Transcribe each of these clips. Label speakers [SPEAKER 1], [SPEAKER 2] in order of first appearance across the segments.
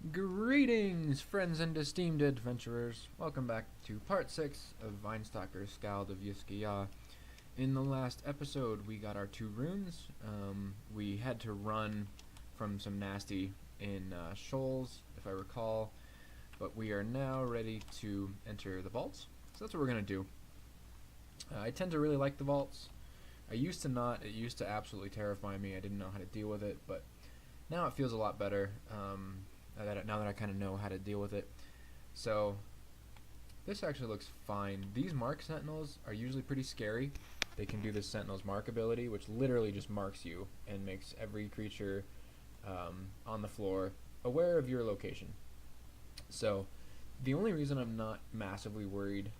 [SPEAKER 1] Greetings, friends and esteemed adventurers. Welcome back to part 6 of Stalker, Skald of Yiskaya. In the last episode, we got our 2 runes. We had to run from some nasty in shoals, if I recall, but we are now ready to enter the vaults. So that's what we're going to do. I tend to really like the vaults. I used to not. It used to absolutely terrify me. I didn't know how to deal with it, but now it feels a lot better. Now that I kind of know how to deal with it. So this actually looks fine. These mark sentinels are usually pretty scary. They can do this sentinel's mark ability, which literally just marks you and makes every creature on the floor aware of your location. So the only reason I'm not massively worried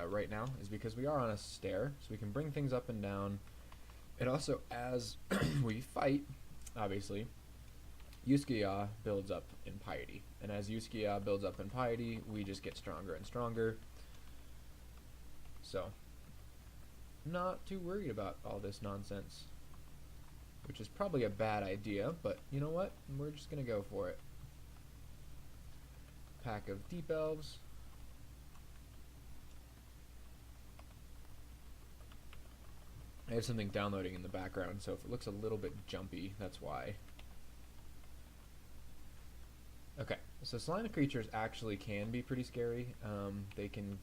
[SPEAKER 1] right now is because we are on a stair, so we can bring things up and down. It also, as we fight, obviously, Yuskiya builds up in piety, and as Yuskiya builds up in piety, we just get stronger and stronger. So, not too worried about all this nonsense, which is probably a bad idea, but you know what? We're just gonna go for it. Pack of deep elves. I have something downloading in the background, so if it looks a little bit jumpy, that's why. Okay, so slime creatures actually can be pretty scary. They can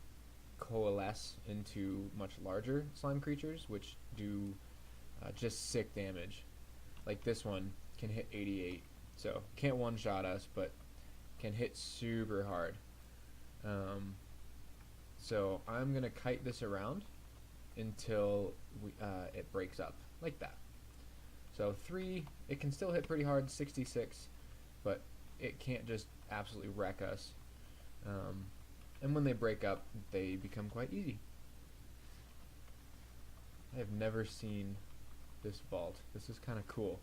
[SPEAKER 1] coalesce into much larger slime creatures, which do just sick damage. Like this one can hit 88, so can't one-shot us, but can hit super hard. So I'm gonna kite this around until it breaks up, like that. So 3, it can still hit pretty hard, 66, but it can't just absolutely wreck us. And when they break up, they become quite easy. I have never seen this vault. This is kind of cool.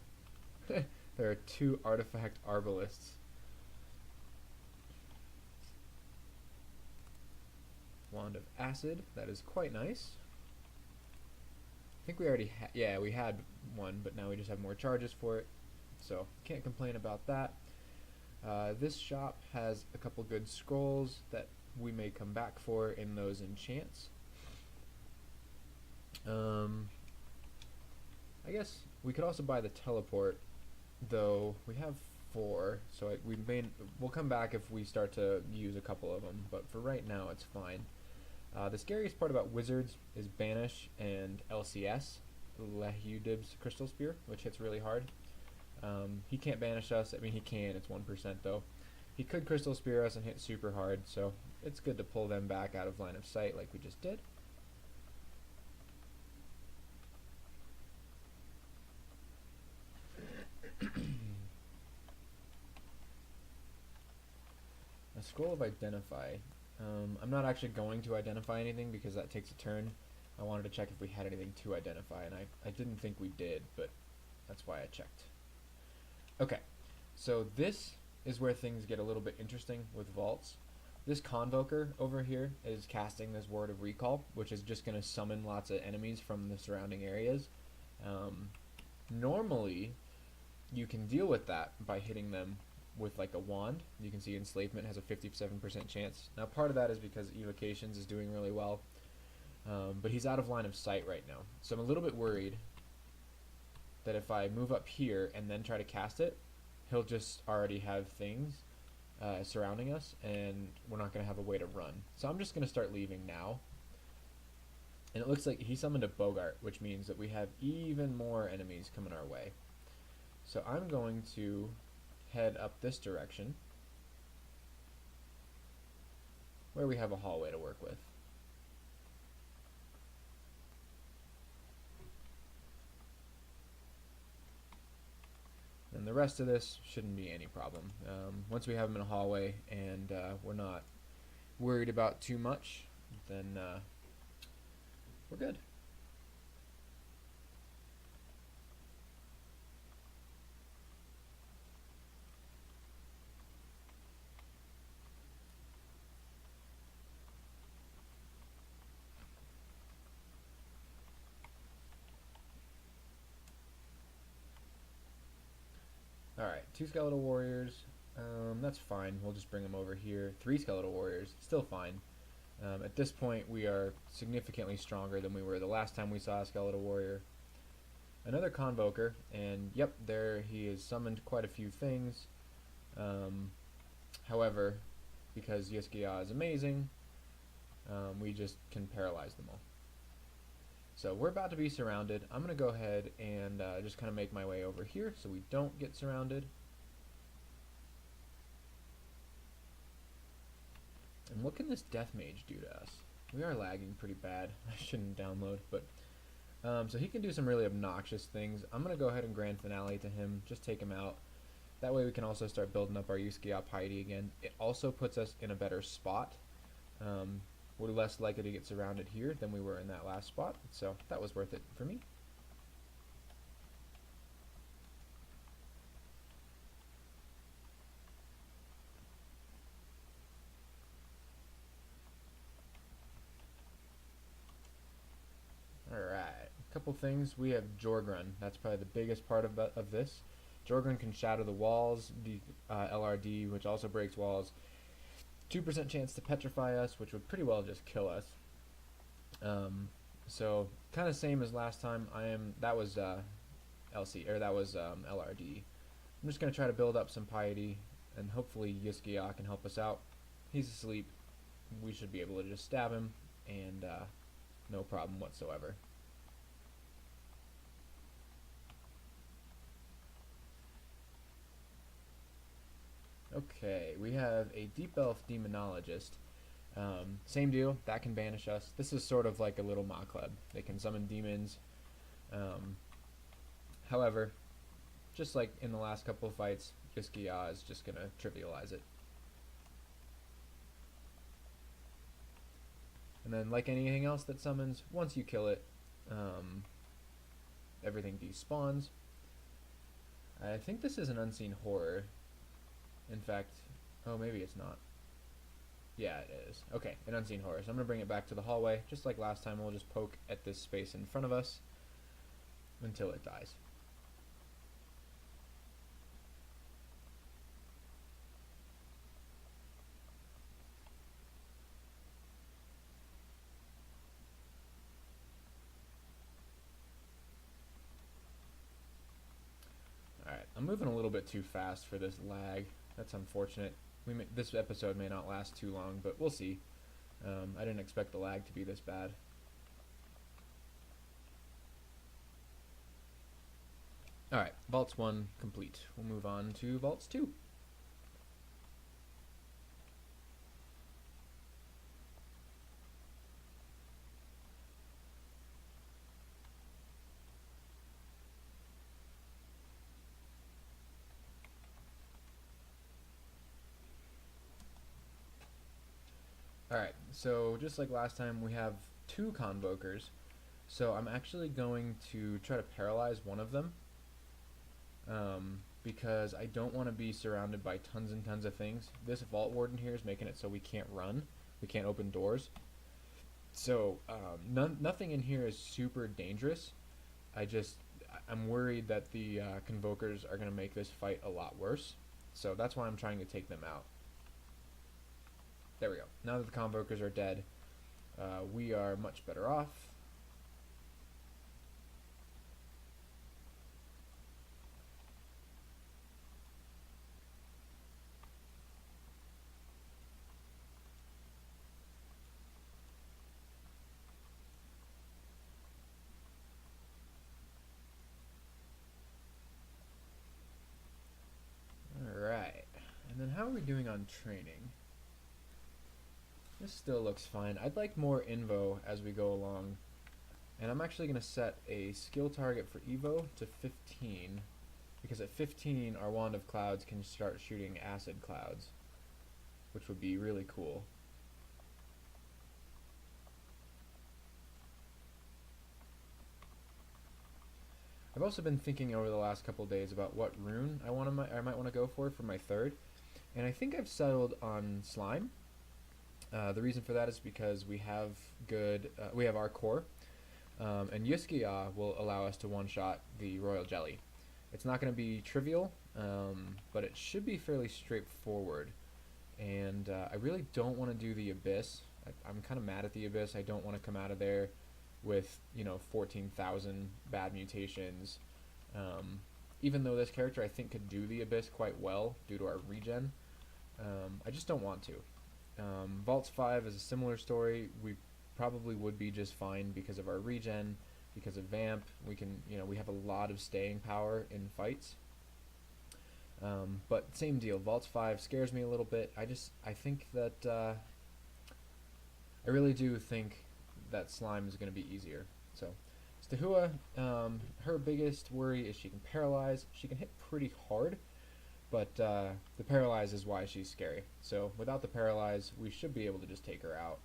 [SPEAKER 1] There are 2 artifact arbalists. Wand of acid, that is quite nice. I think we already we had one, but now we just have more charges for it, so can't complain about that. This shop has a couple good scrolls that we may come back for in those enchants. I guess we could also buy the teleport, though we have 4, so we'll come back if we start to use a couple of them, but for right now it's fine. The scariest part about wizards is Banish and LCS, Lehudib's Crystal Spear, which hits really hard. He can't banish us. I mean, he can. It's 1% though. He could Crystal Spear us and hit super hard, so it's good to pull them back out of line of sight like we just did. A Scroll of Identify. I'm not actually going to identify anything because that takes a turn. I wanted to check if we had anything to identify, and I didn't think we did, but that's why I checked. Okay, so this is where things get a little bit interesting with vaults. This Convoker over here is casting this Word of Recall, which is just going to summon lots of enemies from the surrounding areas. Normally, you can deal with that by hitting them with like a wand. You can see Enslavement has a 57% chance. Now part of that is because Evocations is doing really well, but he's out of line of sight right now. So I'm a little bit worried that if I move up here and then try to cast it, he'll just already have things surrounding us, and we're not going to have a way to run. So I'm just going to start leaving now. And it looks like he summoned a Bogart, which means that we have even more enemies coming our way. So I'm going to head up this direction, where we have a hallway to work with. And the rest of this shouldn't be any problem. Once we have them in a hallway and we're not worried about too much, then we're good. Alright, 2 skeletal warriors. That's fine. We'll just bring them over here. 3 skeletal warriors, still fine. At this point, we are significantly stronger than we were the last time we saw a skeletal warrior. Another convoker, and yep, there he has summoned quite a few things. However, because Yiskiya is amazing, we just can paralyze them all. So we're about to be surrounded. I'm going to go ahead and just kind of make my way over here so we don't get surrounded. And what can this death mage do to us? We are lagging pretty bad. I shouldn't download, but so he can do some really obnoxious things. I'm going to go ahead and grand finale to him, just take him out. That way we can also start building up our Yiskiya piety again. It also puts us in a better spot. We're less likely to get surrounded here than we were in that last spot, so that was worth it for me. Alright, a couple things. We have Jorgrun. That's probably the biggest part of this. Jorgrun can shatter the walls, LRD, which also breaks walls. 2% chance to petrify us, which would pretty well just kill us. So kind of same as last time. That was LRD. I'm just gonna try to build up some piety, and hopefully Yiskiya can help us out. He's asleep. We should be able to just stab him, and no problem whatsoever. Okay, we have a Deep Elf Demonologist. Same deal, that can banish us. This is sort of like a little Makleb. They can summon demons. However, just like in the last couple of fights, Yiskiya is just going to trivialize it. And then, like anything else that summons, once you kill it, everything despawns. I think this is an unseen horror. In fact, oh, maybe it's not. Yeah, it is. Okay, an unseen horror. So I'm going to bring it back to the hallway. Just like last time, we'll just poke at this space in front of us until it dies. Alright, I'm moving a little bit too fast for this lag. That's unfortunate. This episode may not last too long, but we'll see. I didn't expect the lag to be this bad. Alright, Vaults 1 complete. We'll move on to Vaults 2. Alright, so just like last time, we have 2 convokers. So I'm actually going to try to paralyze one of them. Because I don't want to be surrounded by tons and tons of things. This Vault Warden here is making it so we can't run. We can't open doors. So nothing in here is super dangerous. I'm worried that the Convokers are going to make this fight a lot worse. So that's why I'm trying to take them out. There we go. Now that the Convokers are dead, we are much better off. Alright. And then how are we doing on training? This still looks fine. I'd like more Invo as we go along. And I'm actually going to set a skill target for Evo to 15. Because at 15, our Wand of Clouds can start shooting acid clouds. Which would be really cool. I've also been thinking over the last couple days about what rune I might want to go for my third. And I think I've settled on Slime. The reason for that is because we have our core, and Yiskiya will allow us to one-shot the Royal Jelly. It's not going to be trivial, but it should be fairly straightforward. And I really don't want to do the Abyss. I'm kind of mad at the Abyss. I don't want to come out of there with, 14,000 bad mutations. Even though this character I think could do the Abyss quite well due to our regen, I just don't want to. Vaults 5 is a similar story. We probably would be just fine because of our regen, because of Vamp. We can, we have a lot of staying power in fights. But same deal. Vaults 5 scares me a little bit. I think that, I really do think that Slime is going to be easier. So, Stahua, her biggest worry is she can paralyze. She can hit pretty hard, but the paralyze is why she's scary. So, without the paralyze, we should be able to just take her out.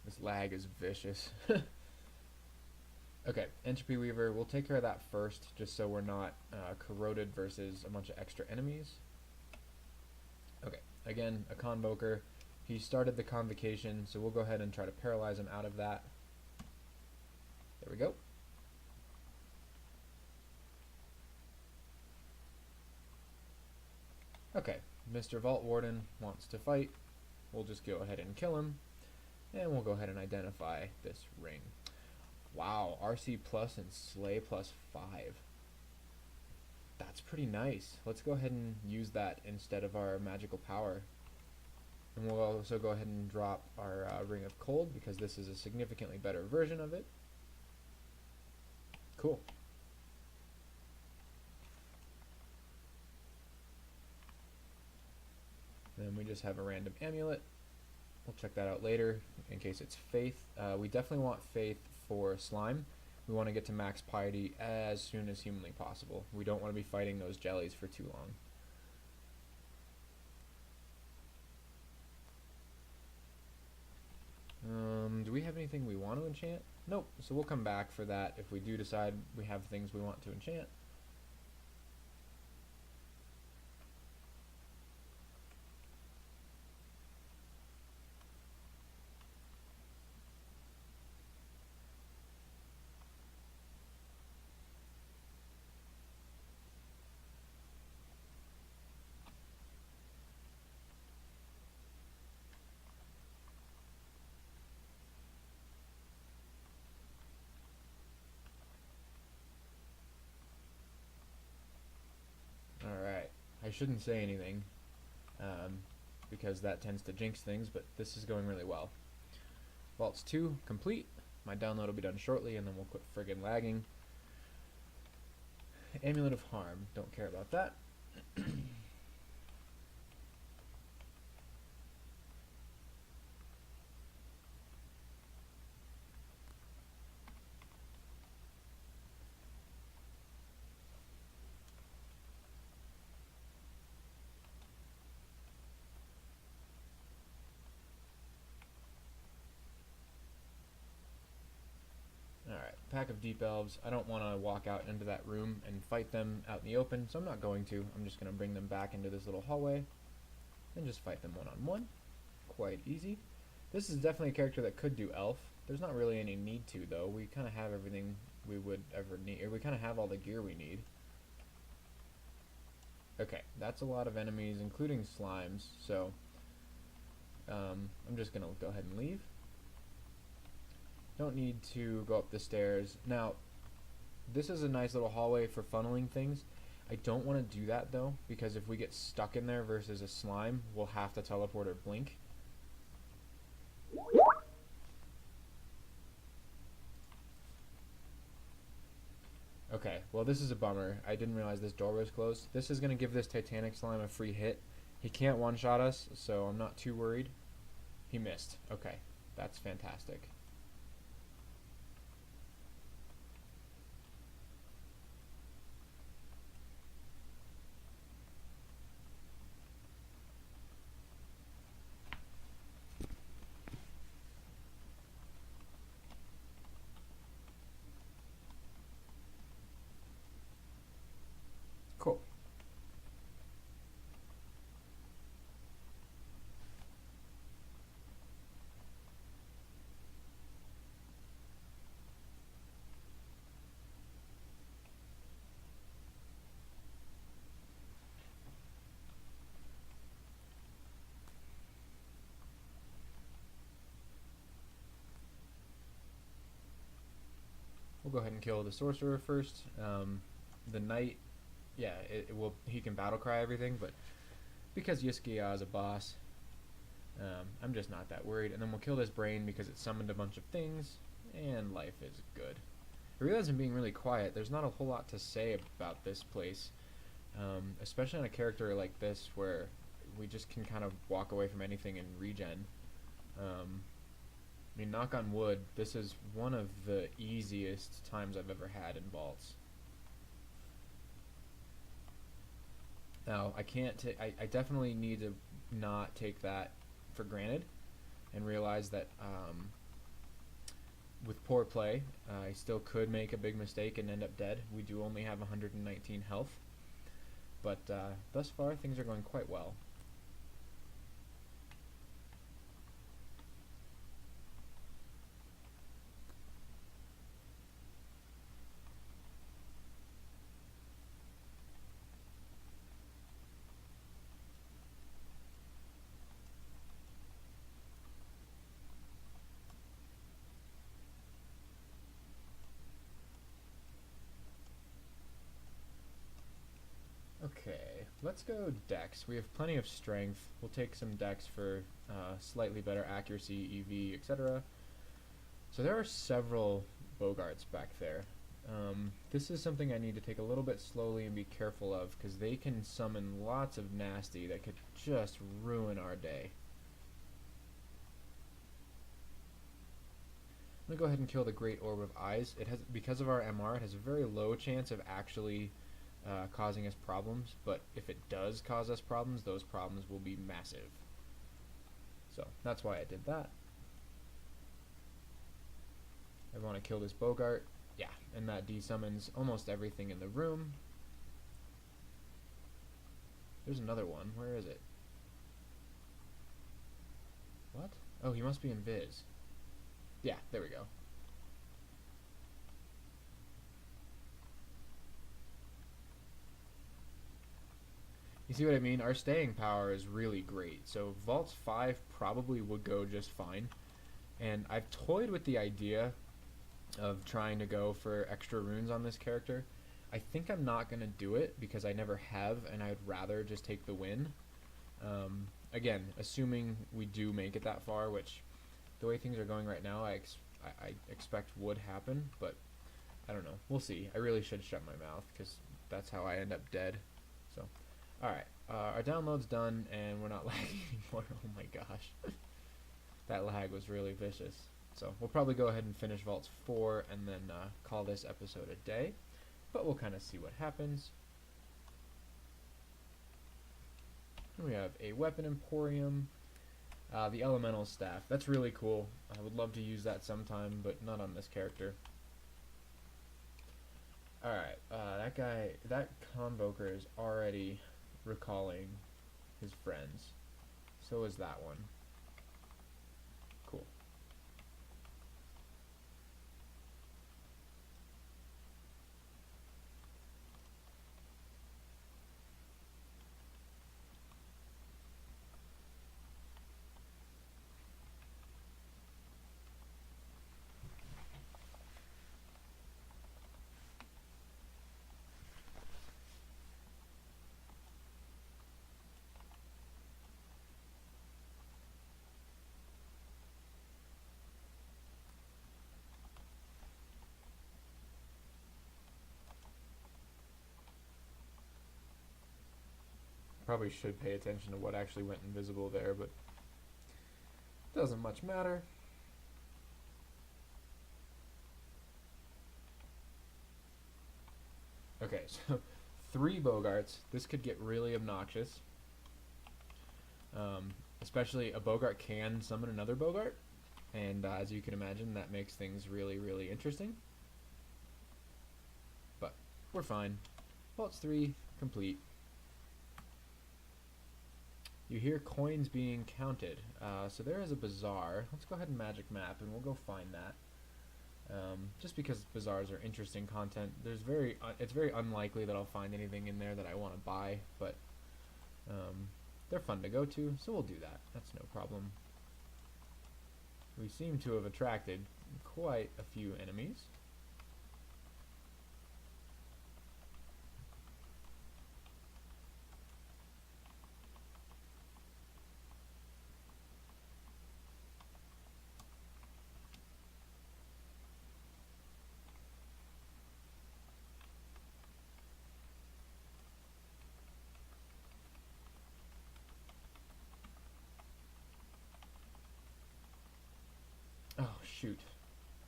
[SPEAKER 1] This lag is vicious. Okay, Entropy Weaver, we'll take care of that first, just so we're not corroded versus a bunch of extra enemies. Okay, again, a Convoker. He started the Convocation, so we'll go ahead and try to paralyze him out of that. There we go. Okay, Mr. Vault Warden wants to fight. We'll just go ahead and kill him. And we'll go ahead and identify this ring. Wow, RC plus and Slay plus 5. That's pretty nice. Let's go ahead and use that instead of our magical power. And we'll also go ahead and drop our Ring of Cold, because this is a significantly better version of it. Cool. Then we just have a random amulet. We'll check that out later in case it's Faith. We definitely want Faith for Slime. We want to get to max piety as soon as humanly possible. We don't want to be fighting those jellies for too long. Do we have anything we want to enchant? Nope, so we'll come back for that if we do decide we have things we want to enchant. I shouldn't say anything because that tends to jinx things, but this is going really well. Vaults 2 complete. My download will be done shortly, and then we'll quit friggin' lagging. Amulet of Harm. Don't care about that. Pack of Deep Elves. I don't want to walk out into that room and fight them out in the open, so I'm not going to. I'm just going to bring them back into this little hallway and just fight them one-on-one. Quite easy. This is definitely a character that could do Elf. There's not really any need to, though. We kind of have everything we would ever need, or we kind of have all the gear we need. Okay, that's a lot of enemies, including slimes, so I'm just going to go ahead and leave. Don't need to go up the stairs. Now, this is a nice little hallway for funneling things. I don't want to do that though, because if we get stuck in there versus a slime, we'll have to teleport or blink. Okay, well this is a bummer. I didn't realize this door was closed. This is going to give this Titanic slime a free hit. He can't one-shot us, so I'm not too worried. He missed. Okay, that's fantastic. We'll go ahead and kill the sorcerer first. The knight, yeah, he can battle cry everything, but because Yusuke is a boss, I'm just not that worried. And then we'll kill this brain because it summoned a bunch of things, and life is good. I realize I'm being really quiet. There's not a whole lot to say about this place, especially on a character like this where we just can kind of walk away from anything and regen. I mean, knock on wood, this is one of the easiest times I've ever had in vaults. Now, I definitely need to not take that for granted and realize that with poor play, I still could make a big mistake and end up dead. We do only have 119 health, but thus far things are going quite well. Okay, let's go dex. We have plenty of strength. We'll take some dex for slightly better accuracy, EV, etc. So there are several bogarts back there. This is something I need to take a little bit slowly and be careful of, because they can summon lots of nasty that could just ruin our day. I'm going to go ahead and kill the Great Orb of Eyes. It has, because of our MR, it has a very low chance of actually causing us problems, but if it does cause us problems, those problems will be massive. So that's why I did that. I want to kill this Bogart. Yeah, and that desummons almost everything in the room. There's another one. Where is it? What? Oh, he must be in Viz. Yeah, there we go. You see what I mean? Our staying power is really great. So Vaults 5 probably would go just fine. And I've toyed with the idea of trying to go for extra runes on this character. I think I'm not going to do it because I never have, and I'd rather just take the win. Again, assuming we do make it that far, which the way things are going right now, I expect would happen, but I don't know. We'll see. I really should shut my mouth because that's how I end up dead. So, alright. Our download's done, and we're not lagging anymore. Oh my gosh. That lag was really vicious. So we'll probably go ahead and finish Vaults 4 and then call this episode a day. But we'll kind of see what happens. We have a Weapon Emporium. The Elemental Staff. That's really cool. I would love to use that sometime, but not on this character. Alright, that Convoker is already recalling his friends. So is that one. Cool. Probably should pay attention to what actually went invisible there, but doesn't much matter. Okay, so 3 Bogarts. This could get really obnoxious. Especially a Bogart can summon another Bogart, and as you can imagine, that makes things really, really interesting. But we're fine. Vaults 3 complete. You hear coins being counted. So there is a bazaar. Let's go ahead and magic map, and we'll go find that. Just because bazaars are interesting content. It's very unlikely that I'll find anything in there that I want to buy, but they're fun to go to, so we'll do that. That's no problem. We seem to have attracted quite a few enemies. shoot.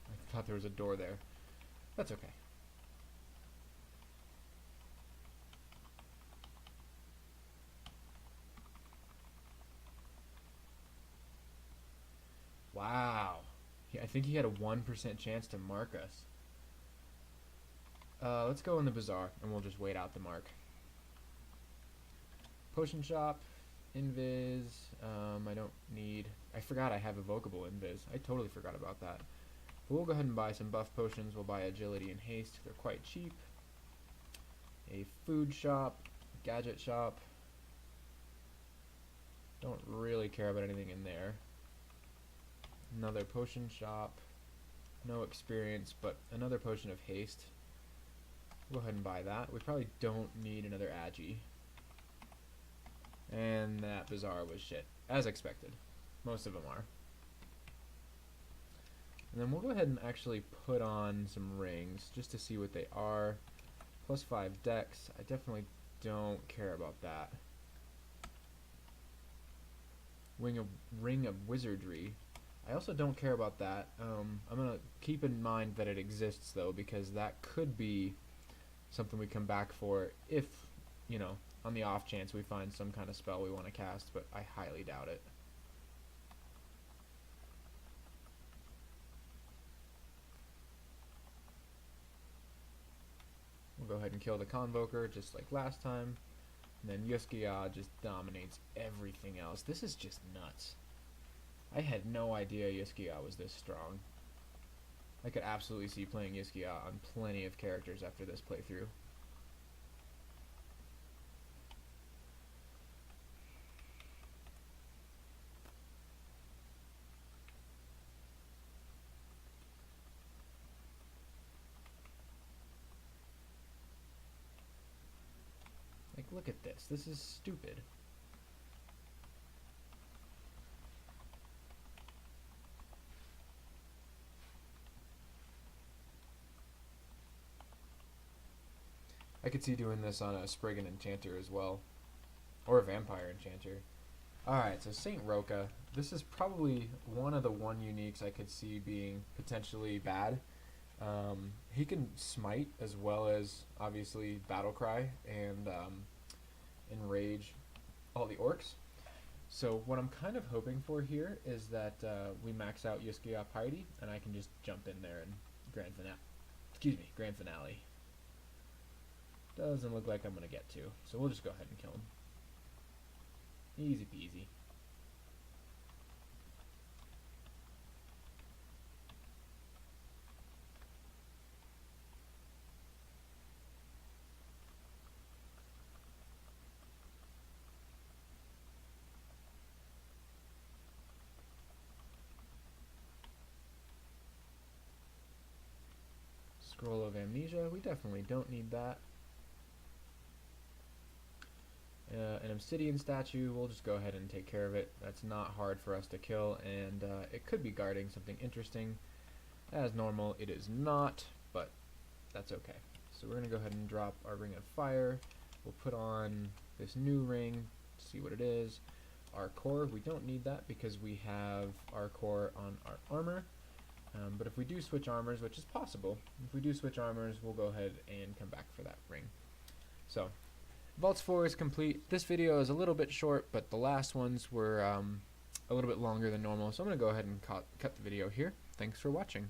[SPEAKER 1] I thought there was a door there. That's okay. Wow. I think he had a 1% chance to mark us. Let's go in the bazaar, and we'll just wait out the mark. Potion shop, invis. I don't need... I forgot I have evocable invis. I totally forgot about that. But we'll go ahead and buy some buff potions. We'll buy agility and haste. They're quite cheap. A food shop, gadget shop. Don't really care about anything in there. Another potion shop. No experience, but another potion of haste. We'll go ahead and buy that. We probably don't need another agi. And that bazaar was shit, as expected. Most of them are. And then we'll go ahead and actually put on some rings, just to see what they are. +5 dex. I definitely don't care about that. Ring of wizardry. I also don't care about that. I'm going to keep in mind that it exists, though, because that could be something we come back for if, you know, on the off chance we find some kind of spell we want to cast, but I highly doubt it. We'll go ahead and kill the Convoker just like last time. And then Yuskiya just dominates everything else. This is just nuts. I had no idea Yuskiya was this strong. I could absolutely see playing Yuskiya on plenty of characters after this playthrough. Like, look at this. This is stupid. I could see doing this on a Spriggan Enchanter as well. Or a Vampire Enchanter. Alright, so Saint Roka. This is probably one of the uniques I could see being potentially bad. He can smite as well as, obviously, Battlecry and enrage all the orcs. So what I'm kind of hoping for here is that we max out Yuskiya Piety, and I can just jump in there and Grand Finale. Doesn't look like I'm going to get to, so we'll just go ahead and kill him. Easy peasy. Scroll of Amnesia, we definitely don't need that. An obsidian statue, we'll just go ahead and take care of it. That's not hard for us to kill, and it could be guarding something interesting. As normal, it is not, but that's okay. So we're going to go ahead and drop our Ring of Fire. We'll put on this new ring, see what it is. Our core, we don't need that because we have our core on our armor. But if we do switch armors, which is possible, if we do switch armors, we'll go ahead and come back for that ring. So, Vaults 4 is complete. This video is a little bit short, but the last ones were a little bit longer than normal, so I'm going to go ahead and cut the video here. Thanks for watching.